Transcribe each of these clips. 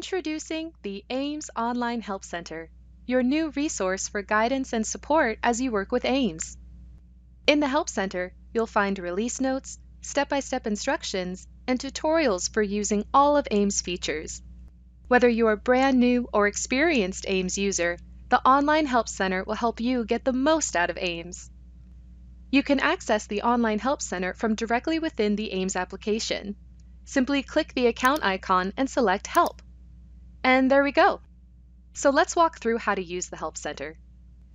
Introducing the AIMS Online Help Center, your new resource for guidance and support as you work with AIMS. In the Help Center, you'll find release notes, step-by-step instructions, and tutorials for using all of AIMS features. Whether you're a brand new or experienced AIMS user, the Online Help Center will help you get the most out of AIMS. You can access the Online Help Center from directly within the AIMS application. Simply click the account icon and select Help. And there we go. So let's walk through how to use the Help Center.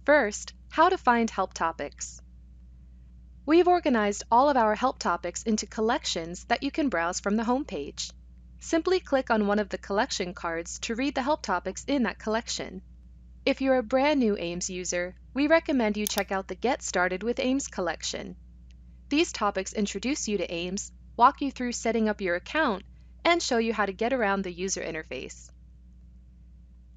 First, how to find help topics. We've organized all of our help topics into collections that you can browse from the home page. Simply click on one of the collection cards to read the help topics in that collection. If you're a brand new AIMS user, we recommend you check out the Get Started with AIMS collection. These topics introduce you to AIMS, walk you through setting up your account, and show you how to get around the user interface.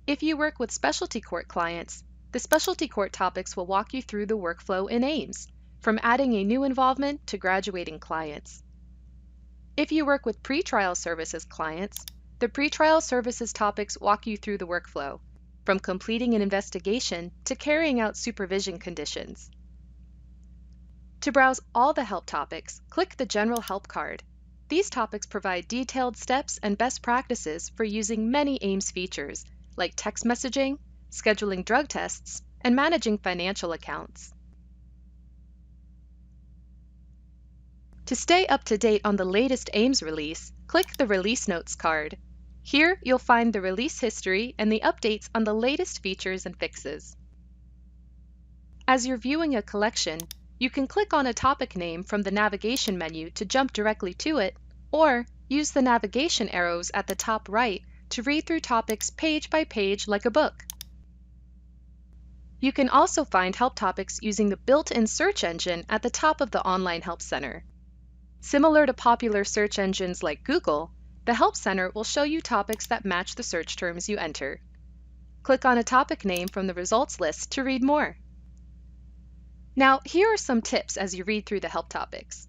If you work with specialty court clients, the specialty court topics will walk you through the workflow in AIMS, from adding a new involvement to graduating clients. If you work with pretrial services clients, the pretrial services topics walk you through the workflow, from completing an investigation to carrying out supervision conditions. To browse all the help topics, click the General Help card. These topics provide detailed steps and best practices for using many AIMS features, like text messaging, scheduling drug tests, and managing financial accounts. To stay up to date on the latest AIMS release, click the Release Notes card. Here, you'll find the release history and the updates on the latest features and fixes. As you're viewing a collection, you can click on a topic name from the navigation menu to jump directly to it, or use the navigation arrows at the top right to read through topics page by page like a book. You can also find help topics using the built-in search engine at the top of the Online Help Center. Similar to popular search engines like Google, the Help Center will show you topics that match the search terms you enter. Click on a topic name from the results list to read more. Now, here are some tips as you read through the help topics.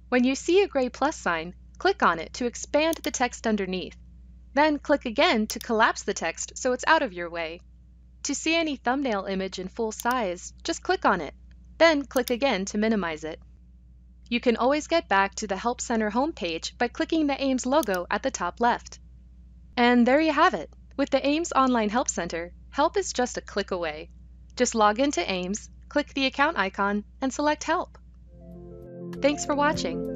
When you see a gray plus sign, click on it to expand the text underneath. Then click again to collapse the text so it's out of your way. To see any thumbnail image in full size, just click on it. Then click again to minimize it. You can always get back to the Help Center homepage by clicking the AIMS logo at the top left. And there you have it. With the AIMS Online Help Center, help is just a click away. Just log into AIMS, click the account icon, and select Help. Thanks for watching.